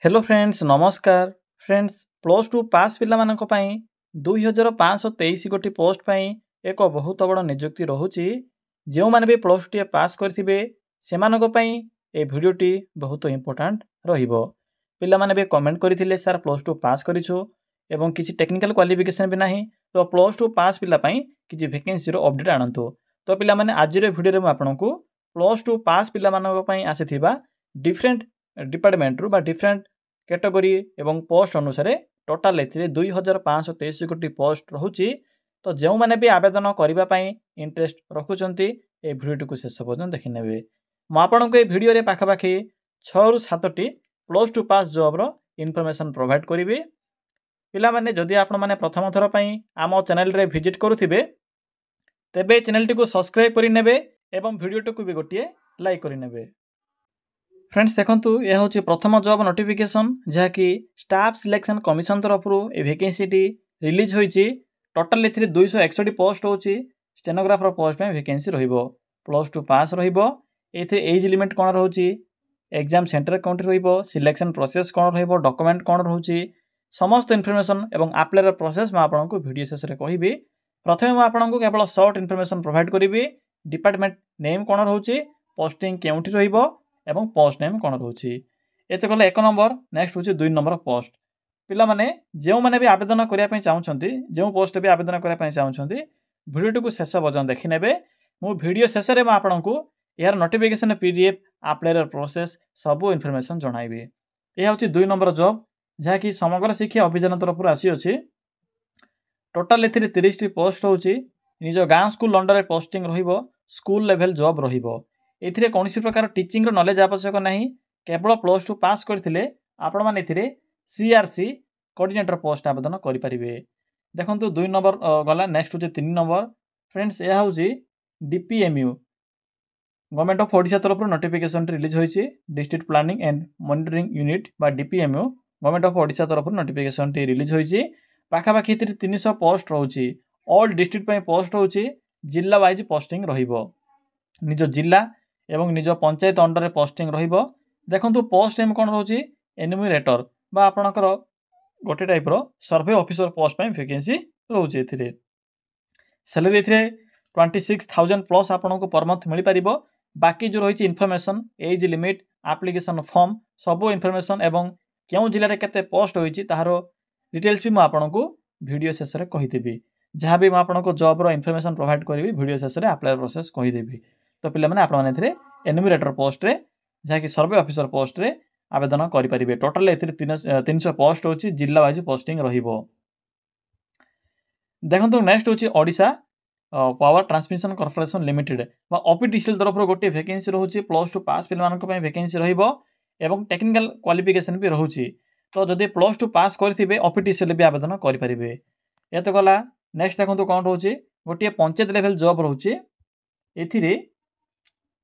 Hello friends नमस्कार friends plus two पास पिला मानक पई 2523 गोटी पोस्ट पई एक बहुत बड़ नियुक्ति रहुची। जो माने भी प्लस टू पास करथिबे सेमानक पई ए वीडियोटी बहुत इंपोर्टेंट रहिबो। पिला माने भी कमेंट करथिले सर प्लस टू पास करिछु एवं किसी टेक्निकल क्वालिफिकेशन भी नाही तो प्लस टू पास पिला पई किछि वैकेंसी रो अपडेट आनंतु। तो पिला माने आज रे वीडियो रे म आपनकु प्लस टू पास पिला मानक पई आसीथिबा डिफरेंट डिपार्टमेंट रू बा डिफरेंट कैटेगरी एवं पोस्ट अनुसार टोटाल ए 2523 गोटी पोस्ट रोचे। तो जो मैंने भी आवेदन करने इंटरेस्ट रखुंट ये भिडियो को शेष पर्यटन देखने मुझे भिडियो रे पाखापाखि 6 ରୁ 7टी प्लस टू पास जॉब रो इनफॉरमेशन प्रोवाइड करी। पिला माने जदि आपण माने प्रथम थर पई आम चैनल रे विजिट करुथिबे तेबे चैनल टी को सब्सक्राइब करि नेबे एवं वीडियो को भी गोटिए लाइक करि नेबे। फ्रेंड्स देखंतु यह हूँ प्रथम जॉब नोटिफिकेशन जहाँकि स्टाफ सिलेक्शन कमिशन तरफ ए वैकेंसी टी रिलीज होईची। टोटाल ए 261 पोस्ट होची। स्टेनोग्राफर पोस्ट में वैकेंसी रहिबो। प्लस टू पास रहिबो। एथे एज लिमिट कोन रहउची, एग्जाम सेंटर कोनटी रहिबो, सिलेक्शन प्रोसेस कोन रहिबो, डॉक्यूमेंट कोन रहउची, समस्त इन्फॉर्मेशन एवं अप्लाई प्रोसेस में आपनको वीडियो शेष रे कहिबी। प्रथमे मैं आपनको केवल शॉर्ट इन्फॉर्मेशन प्रोवाइड करिबी। डिपार्टमेंट नेम कोन रहउची, पोस्टिंग केउठी रहिबो एवं पोस्ट नेम कोन रहउची। एते गले 1 नंबर। नेक्स्ट होची 2 नंबर पोस्ट। पिला माने जेउ माने भी आवेदन करिया पई चाहउछंती, जेउ पोस्ट भी आवेदन करिया पई चाहउछंती, वीडियो को शेष पर्यंत देखि नेबे। मु वीडियो शेष रे मैं आपनको यार नोटिफिकेशन पीडीएफ अप्लाई प्रोसेस सब इन्फॉर्मेशन जणाइबी। ए होची 2 नंबर जॉब जहा कि समग्र शिक्षा अभियान तरफ आसी अछि। टोटाल एथिरे 30 टी पोस्ट होची। निज गां स्कूल अंडर रे पोस्टिंग रहिबो। स्कूल लेवल जॉब रहिबो। एथिरे कोनसी प्रकार टीचिंग रो नॉलेज आवश्यक नहीं। केवल प्लस टू पास करथिले आपण माने एथिरे सीआरसी कोऑर्डिनेटर पोस्ट आवेदन करि परिबे। देखंतु 2 नंबर गला। नेक्स्ट होची 3 नंबर। फ्रेंड्स यह होची डीपीएमयू गवर्नमेंट ऑफ ओडिशा तरफ नोटिफिकेशन रिलीज होईची। District planning and monitoring unit बा डीपीएमयू गवर्नमेंट ऑफ ओडिशा तरफ नोटिफिकेशन रिलीज होईची। पाखापाखि 300 पोस्ट रहउची। ऑल डिस्ट्रिक्ट पई पोस्ट होची। जिल्ला वाइज पोस्टिंग रहिबो। निज जिल्ला एवं निज पंचायत अंडर पोस्टिंग रहिबो। देखंतु पोस्ट नेम कोन रहउची, एन्यूमरेटर बा आपनकर गोटे टाइप रो सर्वे ऑफिसर पोस्ट पई वैकेंसी रहउची। एथिरे सैलरी एथिरे 26000 प्लस आपनको पर मंथ मिली परिबो। बाकी जो रहिची information, age limit, application form सब इन्फॉर्मेशन एवं केउ जिल्ला रे केते पोस्ट होईची ताहारो डिटेल्स भी म आपनको वीडियो शेष रे कहि देबी। जहाँ भी म आपनको जॉब रो इन्फॉर्मेशन प्रोवाइड करिवि वीडियो शेष रे अप्लाई प्रोसेस कहि देबी। तो पिला माने आपण माने एथिरे एन्यूमरेटर पोस्ट रे जहा कि सर्वे ऑफिसर पोस्ट रे आवेदन करि परिबे। टोटल एथिरे 300 पोस्ट होची। जिल्ला वाइज पोस्टिंग रहिबो। देखंतु नेक्स्ट होची Odisha power transmission corporation limited बा ओपीटीसीएल तरफ रो गोटे वैकेंसी रहउची। प्लस टू पास पिला मानक पई वैकेंसी रहिबो एवं टेक्निकल क्वालिफिकेशन भी रहउची। तो जदि प्लस टू पास करथिबे ओपीटीसीएल भी आवेदन करि परिबे। ए तो गला। नेक्स्ट देखंतु कोन रहउची, गोटे पंचायत लेवल जॉब रहउची। एथिरे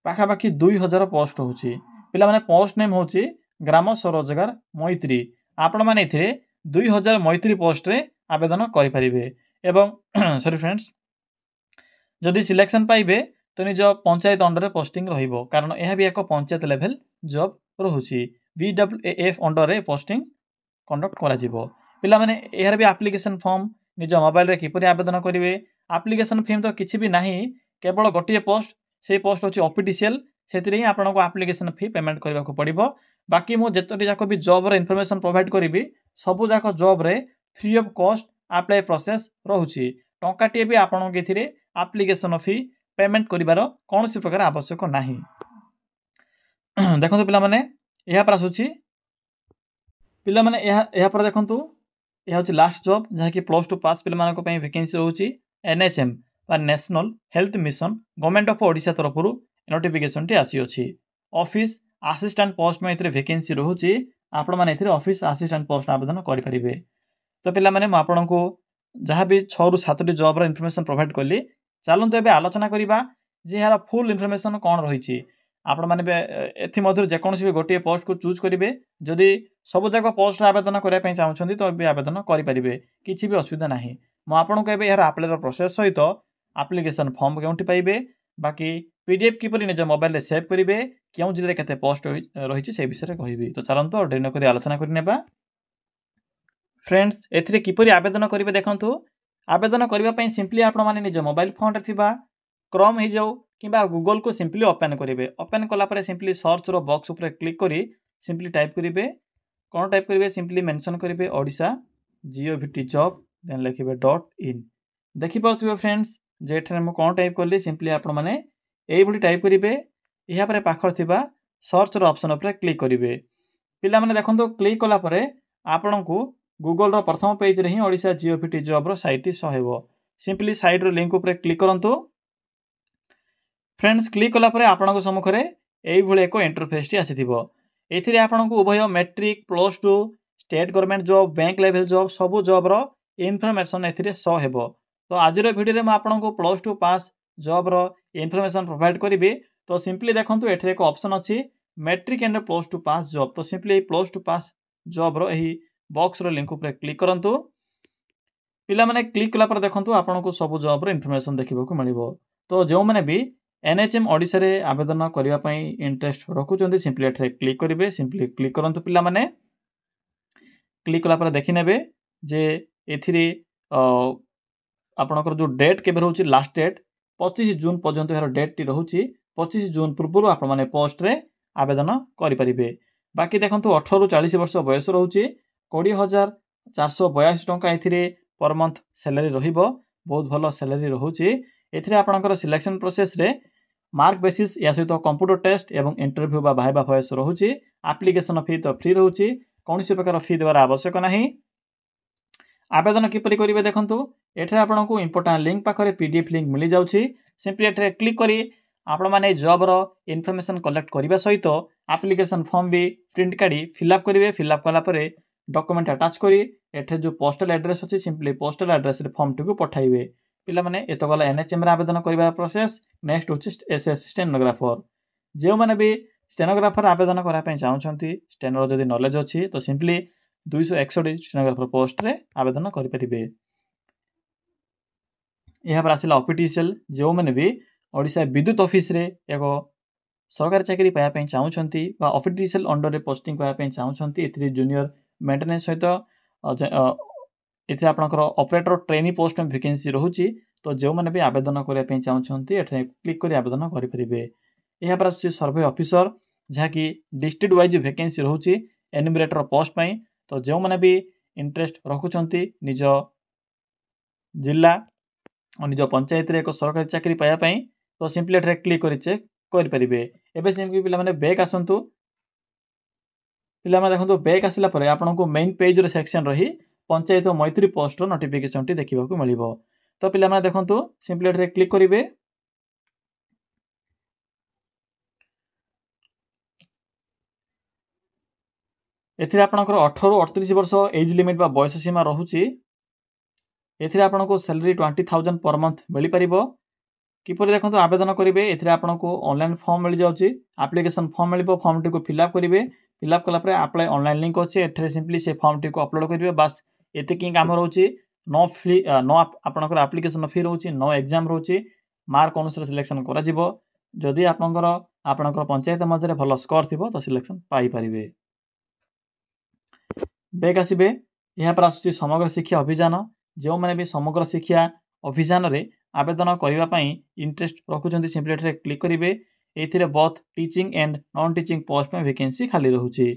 पाखापाखि 2000 पोस्ट होची। पिला माने पोस्ट नेम होची ग्राम स्वरोजगार मैत्री। आपण माने एथिरे 2000 मैत्री पोस्ट रे आवेदन करि परिबे। एवं सॉरी फ्रेंड्स जदि सिलेक्शन पाइबे तो निज पंचायत अंडर रे पोस्टिंग रहिबो। कारण एहा भी एक पंचायत लेवल जॉब रहउची। बीडब्ल्यूएएफ अंडर रे पोस्टिंग कंडक्ट करा जिवो। पिला माने एहार भी एप्लीकेशन फॉर्म निज मोबाइल रे किपरि आवेदन करिवे। एप्लीकेशन फीम तो किछि भी नाही, केवल गोटिए पोस्ट। से पोस्ट होची ओपीटीसीएल। सेतिरे ही आपनको एप्लीकेशन फी पेमेंट करबा को पड़िबो। बाकी मु जेतोटी जाको भी जॉब रे इन्फॉर्मेशन प्रोवाइड करिवि सबु जाको जॉब रे free of cost apply process रहउची। टंकाटिए भी आपनको एथिरे एप्लीकेशन फी पेमेंट करिवार कोनोसी प्रकार आवश्यक नाही। देखंतु पिला माने एहा पर आसुची। पिला माने एहा पर देखंतु एहा होची लास्ट जॉब जहा कि प्लस टू पास पिला मानको पई वैकेंसी रहउची। एनएचएम बा national health mission government of Odisha तरफ नोटिफिकेशन टी आसी अछि। ऑफिस असिस्टेंट पोस्ट में एथिरे वैकेंसी रहउची। आपण माने एथिरे ऑफिस असिस्टेंट पोस्ट आवेदन करि परिबे। तो पिला माने म आपनको जहाँ भी 6 ରୁ 7टी जॉब रो इन्फॉर्मेशन प्रोवाइड करली। चालंतु एबे आलोचना करिबा जे यार फुल इन्फॉर्मेशन कोन रहिची। आपण माने बे एथि मधुर जे कोनसी भी गोटिए पोस्ट को चूज करिवे। जदि सब जाक पोस्ट आवेदन करिया पई चाहउछंती तो एबे आवेदन करि परिबे। किछि भी असुविधा नाही। म आपनको एबे यार अप्लाई रो प्रोसेस सहित एप्लीकेशन फॉर्म केउंटी पाइबे, बाकी पीडीएफ किपरि निज मोबाइल रे सेव करिवे केउ जिल्ला रे केते पोस्ट रहिछि से विषय रे कहिबी। तो चलंतु और डेनो करी आलोचना करि नेबा। फ्रेंड्स एथिरे किपरि आवेदन करिवे देखंतु। आवेदन करबा पई सिंपली आपण माने निज मोबाइल फोन रे थिबा क्रोम हे जाऊ किबा गूगल को सिंपली ओपन करिवे। ओपन कला परे सिंपली सर्च रो बॉक्स ऊपर क्लिक करी सिंपली टाइप करिवे। कोन टाइप करिवे सिंपली मेंशन करिवे ओडिशा जीओवीटी जॉब देन लिखिबे .in। देखि पाउथिबे फ्रेंड्स जे एठरे म कोन टाइप करली सिंपली आपण माने एई भली टाइप करिवे। इहा परे पाखर थिबा सर्च रो ऑप्शन ऊपर क्लिक करिवे। पिला माने देखंतो क्लिक कला परे आपनकू गूगल रो प्रथम पेज रे ही ओडिशा जीओवीटी जॉब रो साइट सहेबो। सिंपली साइड रो लिंक ऊपर क्लिक करंतु। फ्रेंड्स क्लिक कला परे आपनक सम्मुखरे एई भली एको इंटरफेस टी आसीथिबो। एथिरे आपनकू उभय matric plus 2 state government job bank level job सबु जॉब रो इन्फॉर्मेशन एथिरे शो हेबो। तो आज रो वीडियो रे म आपनकू प्लस 2 पास जॉब रो इन्फॉर्मेशन प्रोवाइड करिवे। तो सिंपली देखंतु एथिरे एको ऑप्शन अछि matric and plus 2 pass job. तो सिंपली प्लस 2 पास जॉब रो एही बॉक्स रो लिंक ऊपर क्लिक करंतु। पिला माने क्लिक कला पर देखंतु आपनकू सबु जॉब रो इन्फॉर्मेशन देखिबो को मिलिबो। तो जो माने भी एनएचएम ओडिशा रे आवेदन करिवा पई इंटरेस्ट रखुचंती सिंपली एठरे क्लिक करिवे। सिंपली क्लिक करंतु पिला माने क्लिक कला पर देखि नेबे जे एथिरे आपनकर जो डेट केबे रहउची लास्ट डेट 25 जून पर्यंत हेर डेट टी रहउची। 25 जून पूर्व आपण माने पोस्ट रे आवेदन करि परिबे। बाकी देखंतु 18 रु 40 वर्ष बयस रहउची 20,482 टंका एथिरे पर मंथ सैलरी रहिबो। बहुत भलो सैलरी रहउची। एथिरे आपनकर सिलेक्शन प्रोसेस रे मार्क बेसिस या सहित कंप्यूटर टेस्ट एवं इंटरव्यू बा भाइबा भॉइस रहउची। एप्लीकेशन फी तो फ्री रहउची कोनोसी प्रकार फी देबार आवश्यक नाही। आवेदन किपरि करिवे देखंतु एठरे आपनकू इंपोर्टेंट लिंक पाखरे पीडीएफ लिंक मिली जाउची। सिंपली एठरे क्लिक करी आपण माने जॉब रो इन्फॉर्मेशन कलेक्ट करिबा सहित एप्लीकेशन फॉर्म भी प्रिंट काडी फिलअप करिवे। फिलअप कला परे डॉक्यूमेंट अटैच करी एठरे जो पोस्टल एड्रेस अछि सिंपली पोस्टल एड्रेस रे फॉर्म टिकु पठाइबे। पिला माने एतो गला एनएचएम रे आवेदन करिबा प्रोसेस। नेक्स्ट होछि एसएस स्टेनोग्राफर। जे माने भी स्टेनोग्राफर आवेदन करा पय चाहउछंती स्टेनो रो जदी नॉलेज अछि तो सिंपली 261 स्टेनोग्राफर पोस्ट रे आवेदन करि परिबे। यहा पर आसिला ऑफिशियल जे माने भी ओडिशा विद्युत ऑफिस रे एगो सरकारी चाकरी पाया पय चाहउछंती बा ऑफिशियल अंडर रे पोस्टिंग पाया पय चाहउछंती एथि जूनियर मेंटेनेंस सहित एथि आपनकर ऑपरेटर ट्रेनी पोस्ट में वैकेंसी रहउची। तो जे माने भी आवेदन करिया पय चाहउछंती एठरे क्लिक करी आवेदन करि परिबे। यहा पर सर्वे ऑफिसर जहा कि डिस्ट्रिक्ट वाइज वैकेंसी रहउची एनुमरेटर पोस्ट पय। तो जे माने भी इंटरेस्ट रखुचंती निज जिला और निज पंचायत रे एक सरकारी चाकरी पाया पय तो सिंपली एठरे क्लिक करि चेक करि परिबे। एबे सिंपली पिला माने बैक आसंतु। पिला माने देखंतु बैक आसिला परे आपनको मेन पेज रे सेक्शन रही पंचायत मैत्री पोस्ट रो नोटिफिकेशन टी देखिबा को मिलिबो। तो पिला माने देखंतु सिंपली एठरे क्लिक करिवे। एथिरे आपनकर 18 रु 38 वर्ष एज लिमिट बा बयस सीमा रहउची। एथिरे आपनको सैलरी 20,000 पर मंथ मिली परिबो। किपरि देखंतु आवेदन करिवे एथिरे आपनको ऑनलाइन फॉर्म मिल जाउची। एप्लीकेशन फॉर्म मिलिबो। फॉर्म टी को फिलअप करिवे। फिलअप कला परे अप्लाई ऑनलाइन लिंक अछि एठरे सिंपली से फॉर्म टी को अपलोड करिवे। बस एते की काम रहउची नो फी नो आपनकर एप्लीकेशन फी रहउची नो एग्जाम रहउची मार्क अनुसार सिलेक्शन करा जिवो। जदि आपनकर पंचायत मझरे भलो स्कोर थिबो तो सिलेक्शन पाई परिवे। बैक आसीबे। यहा पर आसुची समग्र शिक्षा अभियान। जे माने भी समग्र शिक्षा अभियान रे आवेदन करिवा पई इंटरेस्ट रखुचंती सिंपली एठरे क्लिक करिवे। एथिरे both teaching and non teaching post में वैकेंसी खाली रहउची।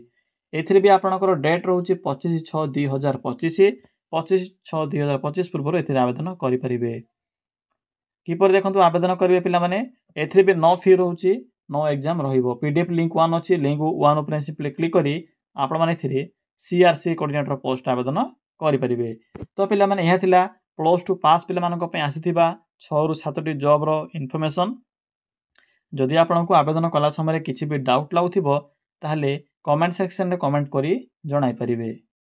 एथिरे भी आपनकर डेट रहउची 25/6/2025 25/6/2025 पूर्व एथिरे आवेदन करि परिवे। किपर देखंतु आवेदन करिवे पिला माने एथिरे भी नो फी रहउची नो एग्जाम रहिबो। पीडीएफ लिंक 1 अछि लिंक 1 ऊपर सिंपली क्लिक करी आपण माने एथिरे सीआरसी कोऑर्डिनेटर पोस्ट आवेदन करि परिवे। तो पिला माने यहा थिला प्लस 2 पास पिला मानको पे आसीथिबा 6 रु 7 टी जॉब रो इन्फॉर्मेशन। जदि आपनको आवेदन कला समय किछि भी डाउट लाउथिबो ताहले कमेंट सेक्शन रे कमेंट करी जणाई परिवे।